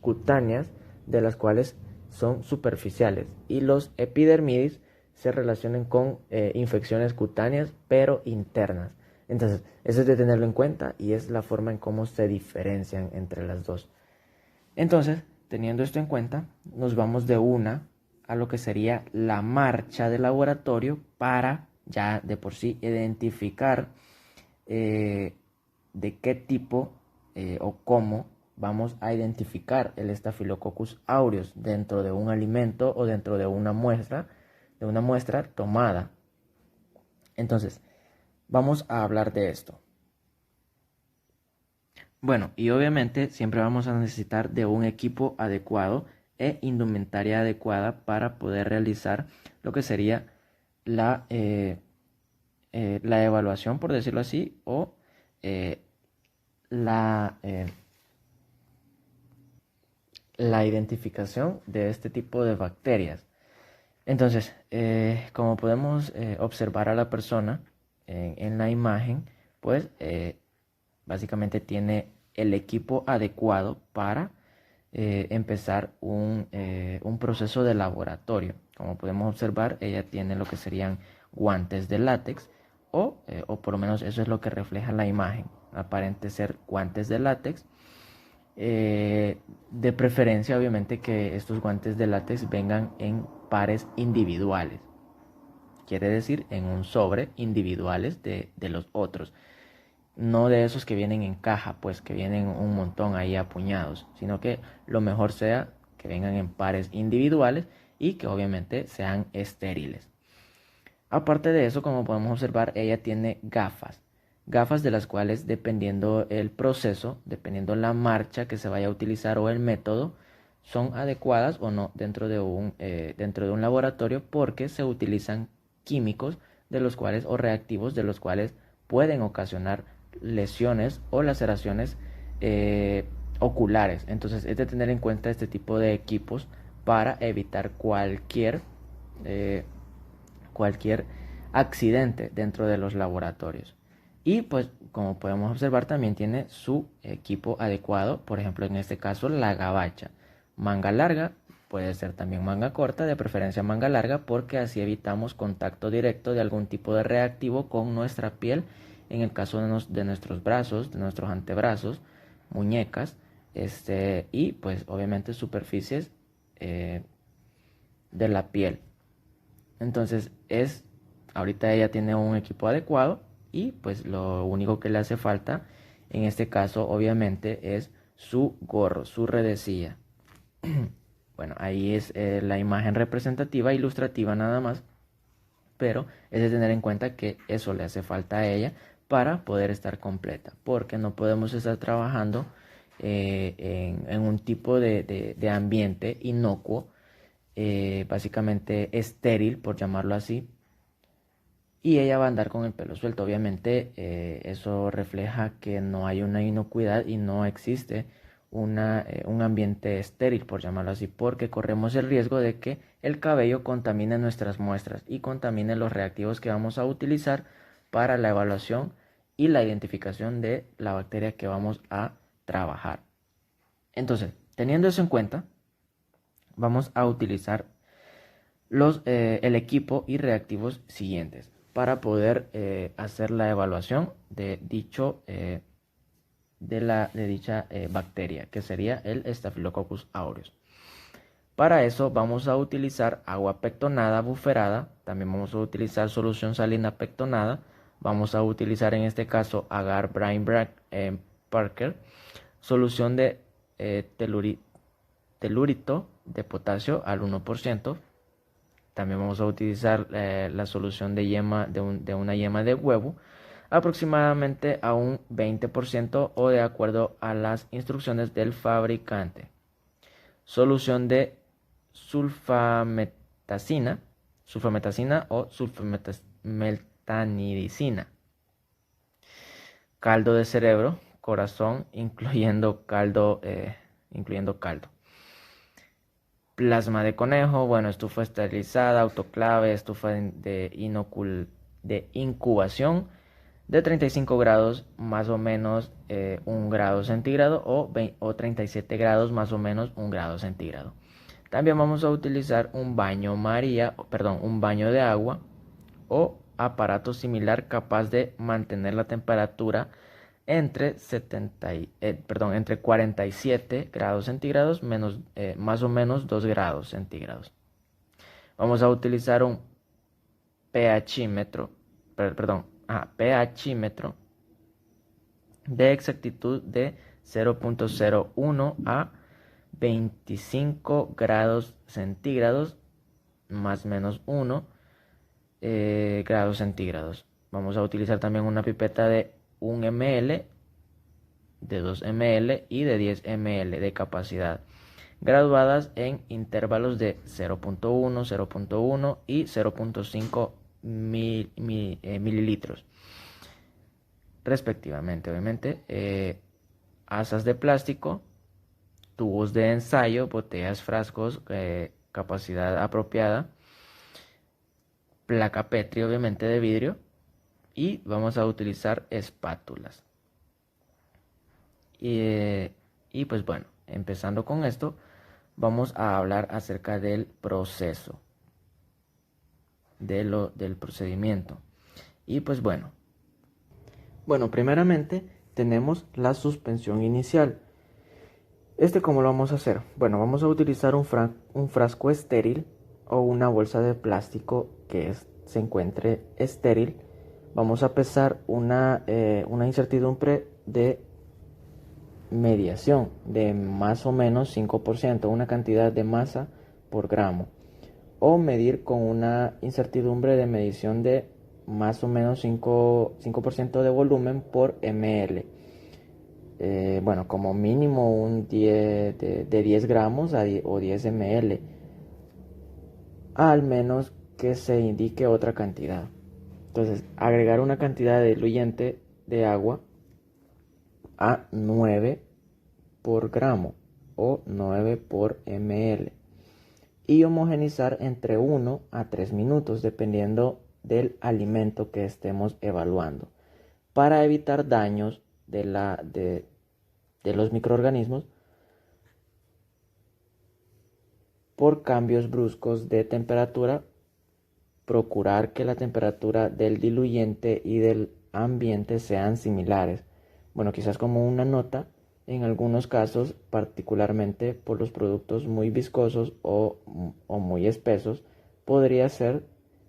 [SPEAKER 1] cutáneas, de las cuales son superficiales, y los epidermidis se relacionan con infecciones cutáneas pero internas. Entonces, eso es de tenerlo en cuenta y es la forma en cómo se diferencian entre las dos. Entonces, teniendo esto en cuenta, nos vamos de una a lo que sería la marcha de laboratorio para ya de por sí identificar de qué tipo o cómo vamos a identificar el Staphylococcus aureus dentro de un alimento o dentro de una muestra tomada. Entonces, vamos a hablar de esto. Bueno, y obviamente siempre vamos a necesitar de un equipo adecuado e indumentaria adecuada para poder realizar lo que sería la evaluación, por decirlo así, o la identificación de este tipo de bacterias. Entonces, como podemos observar a la persona en la imagen, pues básicamente tiene el equipo adecuado para empezar un proceso de laboratorio. Como podemos observar, ella tiene lo que serían guantes de látex, o por lo menos eso es lo que refleja la imagen. Aparente ser guantes de látex. De preferencia, obviamente, que estos guantes de látex vengan en pares individuales. Quiere decir, en un sobre individuales de los otros. No de esos que vienen en caja, pues que vienen un montón ahí apuñados, sino que lo mejor sea que vengan en pares individuales y que obviamente sean estériles. Aparte de eso, como podemos observar, ella tiene gafas de las cuales, dependiendo el proceso, dependiendo la marcha que se vaya a utilizar o el método, son adecuadas o no dentro de un laboratorio, porque se utilizan químicos de los cuales, o reactivos de los cuales, pueden ocasionar lesiones o laceraciones oculares. Entonces es de tener en cuenta este tipo de equipos para evitar cualquier accidente dentro de los laboratorios. Y pues, como podemos observar, también tiene su equipo adecuado. Por ejemplo, en este caso, la gabacha. Manga larga, puede ser también manga corta, de preferencia manga larga, porque así evitamos contacto directo de algún tipo de reactivo con nuestra piel, en el caso de nuestros brazos, de nuestros antebrazos, muñecas, y pues obviamente superficies de la piel. Entonces ahorita ella tiene un equipo adecuado, y pues lo único que le hace falta en este caso obviamente es su gorro, su redecilla. Bueno, ahí es la imagen representativa, ilustrativa nada más, pero es de tener en cuenta que eso le hace falta a ella para poder estar completa, porque no podemos estar trabajando en un tipo de ambiente inocuo, básicamente estéril, por llamarlo así, y ella va a andar con el pelo suelto. Obviamente eso refleja que no hay una inocuidad y no existe un ambiente estéril, por llamarlo así, porque corremos el riesgo de que el cabello contamine nuestras muestras y contamine los reactivos que vamos a utilizar para la evaluación y la identificación de la bacteria que vamos a trabajar. Entonces, teniendo eso en cuenta, vamos a utilizar el equipo y reactivos siguientes para poder hacer la evaluación de dicha bacteria, que sería el Staphylococcus aureus. Para eso vamos a utilizar agua pectonada buferada, también vamos a utilizar solución salina pectonada, vamos a utilizar en este caso agar Brine Parker, solución de telurito de potasio al 1%, también vamos a utilizar la solución de una yema de huevo, aproximadamente a un 20% o de acuerdo a las instrucciones del fabricante. Solución de sulfametacina o sulfametanidicina. Caldo de cerebro, corazón, incluyendo caldo. Plasma de conejo, estufa esterilizada, autoclave, estufa de incubación de 35 grados más o menos 1 grado centígrado o 37 grados más o menos 1 grado centígrado. También vamos a utilizar un baño de agua o aparato similar capaz de mantener la temperatura entre 47 grados centígrados más o menos 2 grados centígrados. Vamos a utilizar un pHímetro de exactitud de 0.01 a 25 grados centígrados más o menos 1 grados centígrados. Vamos a utilizar también una pipeta de 1 ml, de 2 ml y de 10 ml de capacidad, graduadas en intervalos de 0.1, 0.1 y 0.5 mililitros respectivamente. Obviamente, asas de plástico, tubos de ensayo, botellas, frascos, capacidad apropiada, placa Petri obviamente de vidrio, y vamos a utilizar espátulas. Y pues bueno, empezando con esto, vamos a hablar acerca del proceso, del procedimiento. Y pues bueno, primeramente tenemos la suspensión inicial. ¿Cómo lo vamos a hacer? Vamos a utilizar un frasco estéril o una bolsa de plástico que se encuentre estéril. Vamos a pesar una incertidumbre de mediación de más o menos 5%, una cantidad de masa por gramo, o medir con una incertidumbre de medición de más o menos 5% de volumen por ml. Como mínimo de 10 gramos o 10 ml, al menos que se indique otra cantidad. Entonces, agregar una cantidad de diluyente de agua a 9 por gramo o 9 por ml y homogenizar entre 1 a 3 minutos dependiendo del alimento que estemos evaluando, para evitar daños de los microorganismos por cambios bruscos de temperatura. Procurar que la temperatura del diluyente y del ambiente sean similares. Quizás como una nota, en algunos casos, particularmente por los productos muy viscosos o muy espesos, podría ser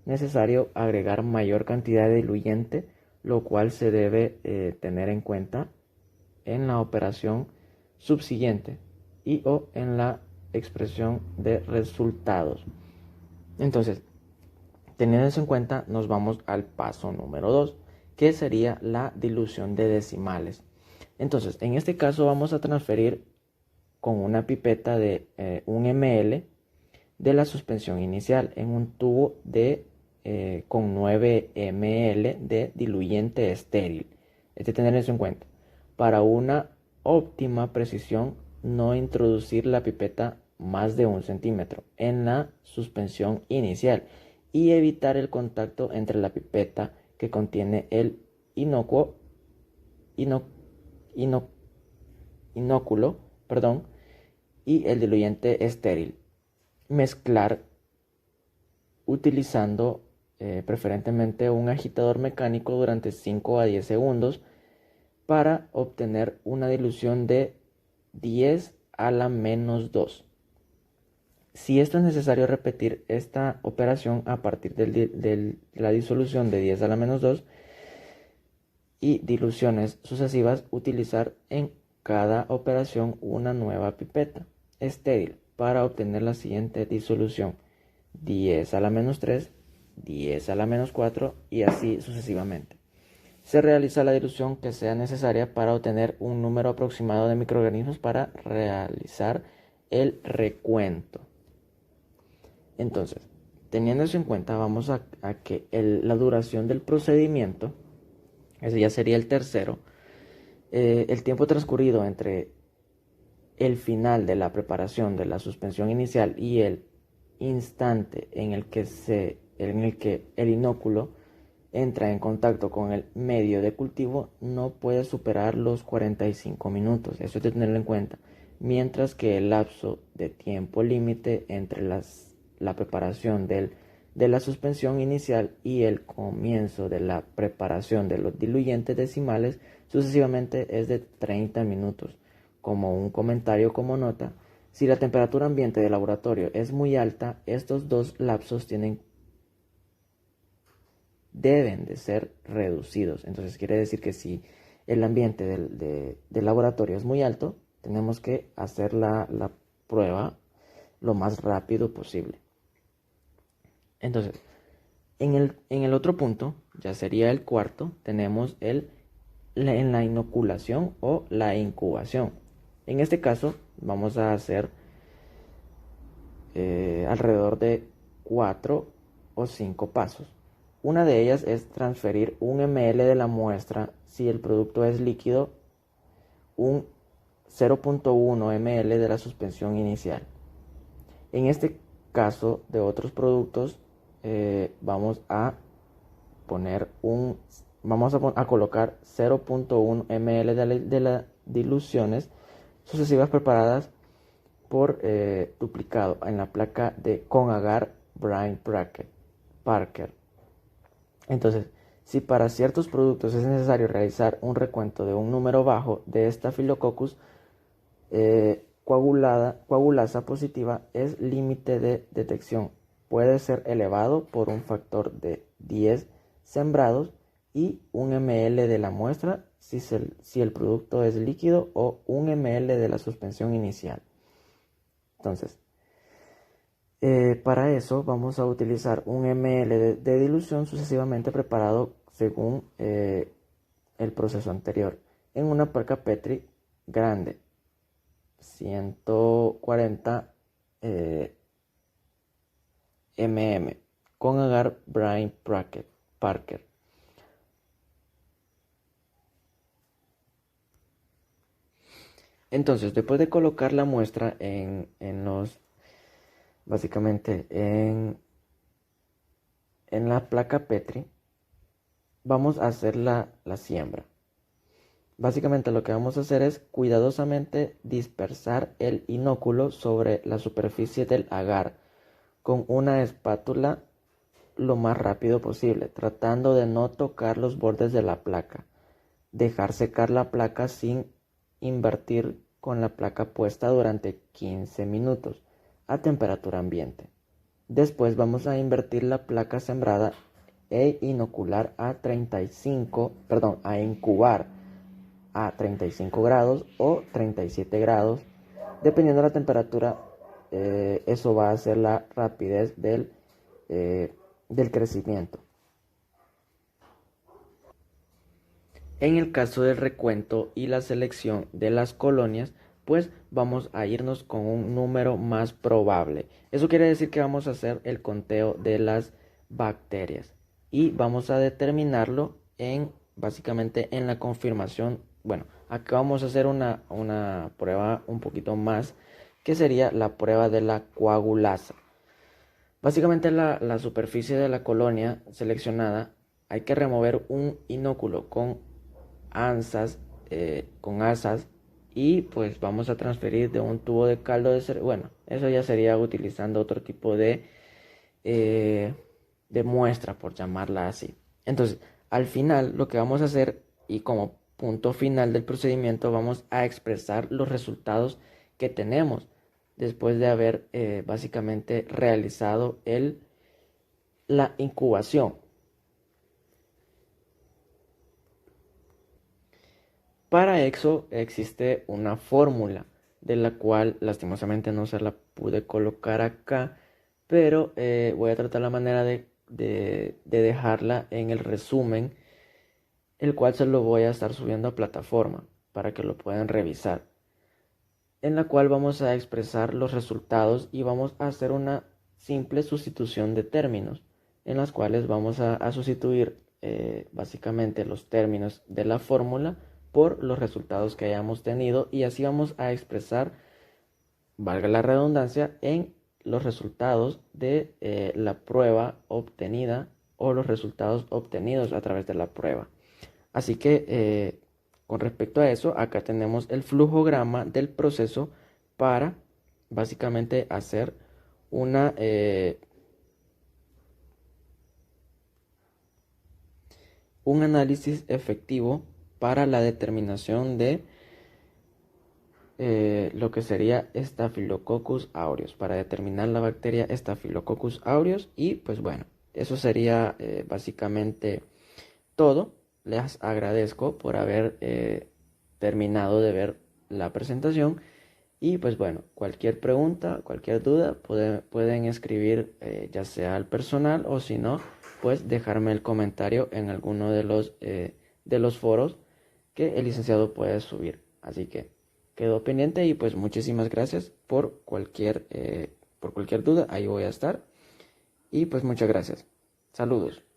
[SPEAKER 1] necesario agregar mayor cantidad de diluyente, lo cual se debe tener en cuenta en la operación subsiguiente y o en la expresión de resultados. Entonces, teniendo eso en cuenta, nos vamos al paso número 2, que sería la dilución de decimales. Entonces, en este caso vamos a transferir con una pipeta de 1 ml de la suspensión inicial en un tubo con 9 ml de diluyente estéril. Tener eso en cuenta. Para una óptima precisión, no introducir la pipeta más de 1 centímetro en la suspensión inicial y evitar el contacto entre la pipeta que contiene el inocuo, ino- ino- inóculo, y el diluyente estéril. Mezclar utilizando preferentemente un agitador mecánico durante 5 a 10 segundos para obtener una dilución de 10 a la menos 2. Si esto es necesario repetir esta operación a partir de la disolución de 10 a la menos 2 y diluciones sucesivas, utilizar en cada operación una nueva pipeta estéril para obtener la siguiente disolución: 10 a la menos 3, 10 a la menos 4 y así sucesivamente. Se realiza la dilución que sea necesaria para obtener un número aproximado de microorganismos para realizar el recuento. Entonces, teniendo eso en cuenta, vamos a que la duración del procedimiento, ese ya sería el tercero, el tiempo transcurrido entre el final de la preparación de la suspensión inicial y el instante en el que el inóculo entra en contacto con el medio de cultivo no puede superar los 45 minutos. Eso hay que tenerlo en cuenta. Mientras que el lapso de tiempo límite entre la preparación de la suspensión inicial y el comienzo de la preparación de los diluyentes decimales sucesivamente es de 30 minutos. Como un comentario como nota, si la temperatura ambiente del laboratorio es muy alta, estos dos lapsos deben de ser reducidos. Entonces quiere decir que si el ambiente del laboratorio es muy alto, tenemos que hacer la prueba lo más rápido posible. Entonces, en el otro punto, ya sería el cuarto, tenemos en la inoculación o la incubación. En este caso vamos a hacer alrededor de 4 o 5 pasos. Una de ellas es transferir 1 ml de la muestra, si el producto es líquido, un 0.1 ml de la suspensión inicial. En este caso de otros productos, vamos a colocar 0.1 ml de las diluciones sucesivas preparadas por duplicado en la placa de con-agar Braun-Parker. Entonces, si para ciertos productos es necesario realizar un recuento de un número bajo de Staphylococcus coagulasa positiva, el límite de detección puede ser elevado por un factor de 10 sembrados y 1 ml de la muestra si el producto es líquido o 1 ml de la suspensión inicial. Entonces, para eso vamos a utilizar 1 ml de dilución sucesivamente preparado según el proceso anterior en una placa Petri grande, 140 mm, con agar Braun-Parker. Entonces, después de colocar la muestra básicamente en la placa Petri, vamos a hacer la siembra. Básicamente lo que vamos a hacer es cuidadosamente dispersar el inóculo sobre la superficie del agar con una espátula lo más rápido posible, tratando de no tocar los bordes de la placa. Dejar secar la placa sin invertir con la placa puesta durante 15 minutos a temperatura ambiente. Después vamos a invertir la placa sembrada e incubar a 35 grados o 37 grados, dependiendo de la temperatura. Eso va a ser la rapidez del crecimiento. En el caso del recuento y la selección de las colonias, pues vamos a irnos con un número más probable. Eso quiere decir que vamos a hacer el conteo de las bacterias y vamos a determinarlo básicamente en la confirmación. Bueno, acá vamos a hacer una prueba un poquito más que sería la prueba de la coagulasa. Básicamente la superficie de la colonia seleccionada hay que remover un inóculo con asas y pues vamos a transferir de un tubo de caldo de cerveza. Bueno, eso ya sería utilizando otro tipo de muestra, por llamarla así. Entonces, al final lo que vamos a hacer y como punto final del procedimiento vamos a expresar los resultados que tenemos después de haber básicamente realizado la incubación. Para eso existe una fórmula de la cual lastimosamente no se la pude colocar acá, pero voy a tratar la manera de dejarla en el resumen, el cual se lo voy a estar subiendo a plataforma para que lo puedan revisar, en la cual vamos a expresar los resultados y vamos a hacer una simple sustitución de términos, en las cuales vamos a sustituir básicamente los términos de la fórmula por los resultados que hayamos tenido, y así vamos a expresar, valga la redundancia, en los resultados de la prueba obtenida o los resultados obtenidos a través de la prueba. Así que con respecto a eso, acá tenemos el flujograma del proceso para básicamente hacer un análisis efectivo para la determinación de lo que sería Staphylococcus aureus, para determinar la bacteria Staphylococcus aureus. Y pues bueno, eso sería básicamente todo. Les agradezco por haber terminado de ver la presentación, y pues bueno, cualquier pregunta, cualquier duda pueden escribir ya sea al personal, o si no, pues dejarme el comentario en alguno de los foros que el licenciado puede subir. Así que quedo pendiente, y pues muchísimas gracias por cualquier duda, ahí voy a estar. Y pues muchas gracias. Saludos.